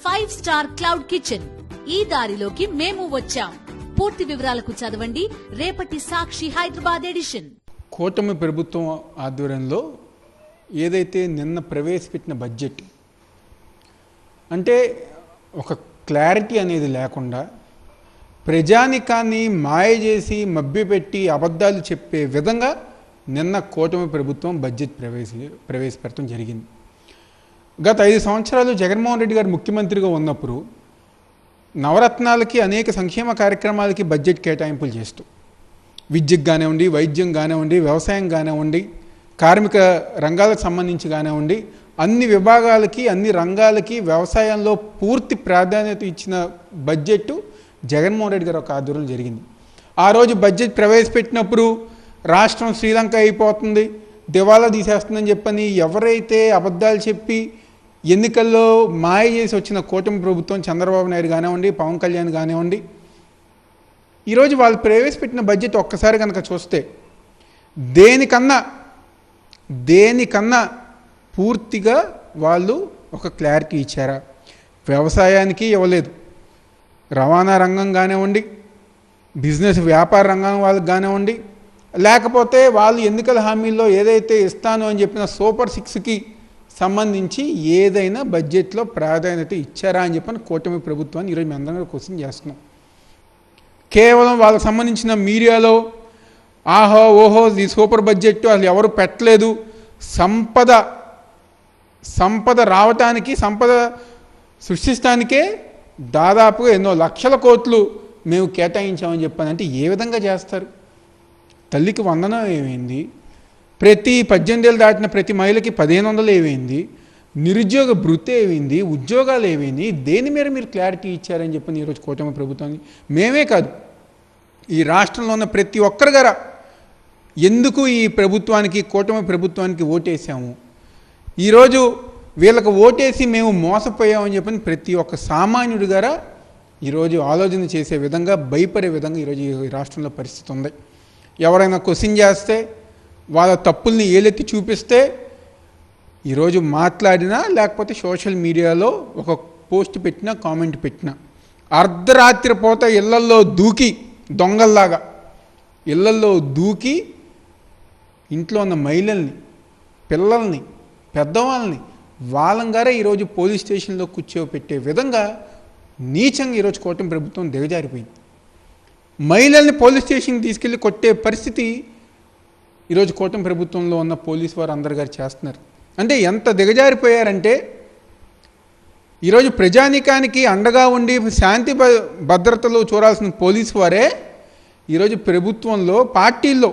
5 star cloud kitchen. ఈ దారిలోకి మేము వచ్చాం. పూర్తి వివరాలకు చదవండి రేపటి సాక్షి హైదరాబాద్ ఎడిషన్. కూటమి ప్రభుత్వం ఆధ్వర్యంలో ఏదైతే నిన్న ప్రవేశపెట్టిన బడ్జెట్ అంటే ఒక క్లారిటీ అనేది లేకుండా ప్రజానికాన్ని మాయ చేసి మభ్యపెట్టి అబద్ధాలు చెప్పే విధంగా నిన్న కూటమి ప్రభుత్వం బడ్జెట్ ప్రవేశపెట్టడం జరిగింది. గత 5 సంవత్సరాలు జగన్మోహన్ రెడ్డి గారు ముఖ్యమంత్రిగా ఉన్నప్పుడు నవరత్నాలకి అనేక సంక్షేమ కార్యక్రమాలకి బడ్జెట్ కేటాయింపులు చేస్తూ విద్యకు కానివ్వండి, వైద్యం కానివ్వండి, వ్యవసాయం కానివ్వండి, కార్మిక రంగాలకు సంబంధించి కానివ్వండి, అన్ని విభాగాలకి అన్ని రంగాలకి వ్యవసాయంలో పూర్తి ప్రాధాన్యత ఇచ్చిన బడ్జెట్ జగన్మోహన్ రెడ్డి గారు ఒక ఆధ్వర్యంలో జరిగింది. ఆ రోజు బడ్జెట్ ప్రవేశపెట్టినప్పుడు రాష్ట్రం శ్రీలంక అయిపోతుంది, దివాలా తీసేస్తుందని చెప్పని ఎవరైతే అబద్ధాలు చెప్పి ఎన్నికల్లో మాయ చేసి వచ్చిన కూటమి ప్రభుత్వం చంద్రబాబు నాయుడు కానివ్వండి, పవన్ కళ్యాణ్ కానివ్వండి, ఈరోజు వాళ్ళు ప్రవేశపెట్టిన బడ్జెట్ ఒక్కసారి కనుక చూస్తే దేనికన్నా పూర్తిగా వాళ్ళు ఒక క్లారిటీ ఇచ్చారా? వ్యవసాయానికి ఇవ్వలేదు, రవాణా రంగం కానివ్వండి, బిజినెస్ వ్యాపార రంగం వాళ్ళకి కానివ్వండి, లేకపోతే వాళ్ళు ఎన్నికల హామీల్లో ఏదైతే ఇస్తాను అని చెప్పిన సూపర్ 6కి సంబంధించి ఏదైనా బడ్జెట్లో ప్రాధాన్యత ఇచ్చారా అని చెప్పని కూటమి ప్రభుత్వాన్ని ఈరోజు మేము అందరం క్వశ్చన్ చేస్తున్నాం. కేవలం వాళ్ళకి సంబంధించిన మీడియాలో ఆహో ఓహో ఈ సూపర్ బడ్జెట్ అసలు ఎవరు పెట్టలేదు, సంపద రావటానికి, సంపద సృష్టించడానికే దాదాపుగా ఎన్నో లక్షల కోట్లు మేము కేటాయించామని చెప్పాను. అంటే ఏ విధంగా చేస్తారు? తల్లికి వందనం ఏమైంది? ప్రతి 18 ఏళ్ళు దాటిన ప్రతి మహిళకి 1500 ఏమైంది? నిరుద్యోగ భృతి ఏమైంది? ఉద్యోగాలు ఏమైంది? దేని మీద మీరు క్లారిటీ ఇచ్చారని చెప్పని ఈరోజు కూటమి ప్రభుత్వాన్ని మేమే కాదు ఈ రాష్ట్రంలో ఉన్న ప్రతి ఒక్కరి గారా ఎందుకు ఈ ప్రభుత్వానికి కూటమి ప్రభుత్వానికి ఓటేసాము, ఈరోజు వీళ్ళకి ఓటేసి మేము మోసపోయామని చెప్పని ప్రతి ఒక్క సామాన్యుడి గారా ఈరోజు ఆలోచన చేసే విధంగా, భయపడే విధంగా ఈరోజు ఈ రాష్ట్రంలో పరిస్థితి ఉంది. ఎవరైనా క్వశ్చన్ చేస్తే, వాళ్ళ తప్పుల్ని ఏలెత్తి చూపిస్తే ఈరోజు మాట్లాడినా, లేకపోతే సోషల్ మీడియాలో ఒక పోస్ట్ పెట్టినా, కామెంట్ పెట్టినా, అర్ధరాత్రి పూట ఇళ్లల్లో దూకి దొంగల్లాగా ఇళ్లల్లో దూకి ఇంట్లో ఉన్న మహిళల్ని, పిల్లల్ని, పెద్దవాళ్ళని వాళ్ళంగారే ఈరోజు పోలీస్ స్టేషన్లో కూర్చోబెట్టే విధంగా నీచంగా ఈరోజు కూటమి ప్రభుత్వం దిగజారిపోయింది. మహిళల్ని పోలీస్ స్టేషన్కి తీసుకెళ్ళి కొట్టే పరిస్థితి ఈరోజు కూటమి ప్రభుత్వంలో ఉన్న పోలీసు వారు అందరు గారు చేస్తున్నారు. అంటే ఎంత దిగజారిపోయారంటే ఈరోజు ప్రజానీకానికి అండగా ఉండి శాంతి భద్రతలు చూడాల్సిన పోలీసు వారే ఈరోజు ప్రభుత్వంలో పార్టీల్లో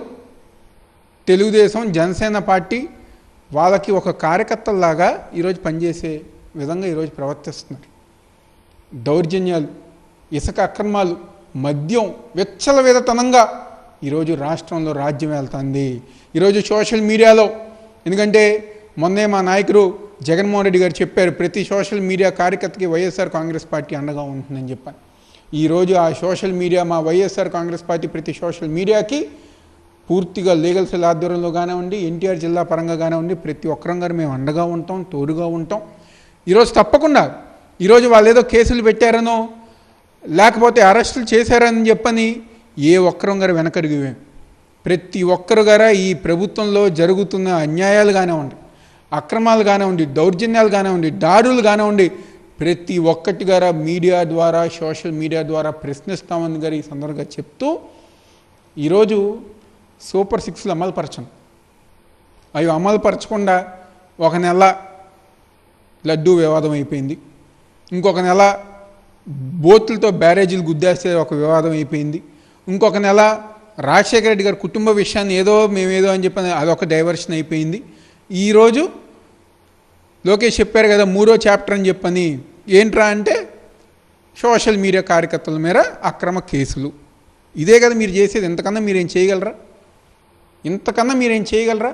తెలుగుదేశం, జనసేన పార్టీ వాళ్ళకి ఒక కార్యకర్తల్లాగా ఈరోజు పనిచేసే విధంగా ఈరోజు ప్రవర్తిస్తున్నారు. దౌర్జన్యాలు, ఇసుక అక్రమాలు, మద్యం విచ్చలవిధతనంగా ఈరోజు రాష్ట్రంలో రాజ్యం వెళ్తుంది. ఈరోజు సోషల్ మీడియాలో, ఎందుకంటే మొన్నే మా నాయకుడు జగన్మోహన్ రెడ్డి గారు చెప్పారు, ప్రతి సోషల్ మీడియా కార్యకర్తకి వైఎస్ఆర్ కాంగ్రెస్ పార్టీ అండగా ఉంటుందని చెప్పాను. ఈరోజు ఆ సోషల్ మీడియా, మా వైఎస్ఆర్ కాంగ్రెస్ పార్టీ ప్రతి సోషల్ మీడియాకి పూర్తిగా లీగల్ సెల్ ఆధ్వర్యంలో కానివ్వండి, ఎన్టీఆర్ జిల్లా పరంగా కానివ్వండి, ప్రతి ఒక్కరం గారు మేము అండగా ఉంటాం, తోడుగా ఉంటాం. ఈరోజు తప్పకుండా ఈరోజు వాళ్ళు ఏదో కేసులు పెట్టారనో లేకపోతే అరెస్టులు చేశారని చెప్పని ఏ ఒక్కరం గారు వెనకడిగివే. ప్రతి ఒక్కరు గారా ఈ ప్రభుత్వంలో జరుగుతున్న అన్యాయాలు కానివ్వండి, అక్రమాలు కానివ్వండి, దౌర్జన్యాలు కానివ్వండి, దాడులు కానివ్వండి, ప్రతి ఒక్కటి గారా మీడియా ద్వారా, సోషల్ మీడియా ద్వారా ప్రశ్నిస్తామని గారు ఈ సందర్భంగా చెప్తూ ఈరోజు సూపర్ 6లు అమలుపరచను. అవి అమలుపరచకుండా ఒక నెల లడ్డూ వివాదం అయిపోయింది, ఇంకొక నెల బోతులతో బ్యారేజీలు గుద్దేస్తే ఒక వివాదం అయిపోయింది, ఇంకొక నెల రాజశేఖర రెడ్డి గారి కుటుంబ విషయాన్ని మేమేదో అని చెప్పి అదొక డైవర్షన్ అయిపోయింది. ఈరోజు లోకేష్ చెప్పారు కదా 3వ చాప్టర్ అని చెప్పని, ఏంట్రా అంటే సోషల్ మీడియా కార్యకర్తల మీద అక్రమ కేసులు. ఇదే కదా మీరు చేసేది. ఇంతకన్నా మీరేం చేయగలరా?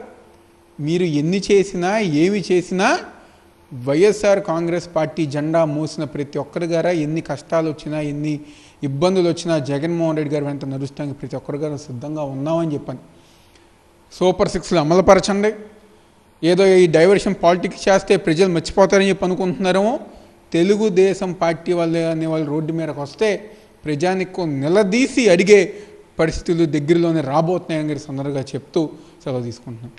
మీరు ఎన్ని చేసినా, ఏమి చేసినా వైఎస్ఆర్ కాంగ్రెస్ పార్టీ జెండా మోసిన ప్రతి ఒక్కరి గారా ఎన్ని కష్టాలు వచ్చినా, ఎన్ని ఇబ్బందులు వచ్చినా జగన్మోహన్ రెడ్డి గారు వెంట నడుస్తానికి ప్రతి ఒక్కరి గారు సిద్ధంగా ఉన్నామని చెప్పాను. సూపర్ 6లు అమలుపరచండి. ఏదో ఈ డైవర్షన్ పాలిటిక్స్ చేస్తే ప్రజలు మర్చిపోతారని చెప్పి అనుకుంటున్నారేమో, తెలుగుదేశం పార్టీ వాళ్ళు రోడ్డు మీదకి వస్తే ప్రజానికం నిలదీసి అడిగే పరిస్థితులు దగ్గరలోనే రాబోతున్నాయని సందర్భంగా చెప్తూ సెలవు తీసుకుంటున్నాం.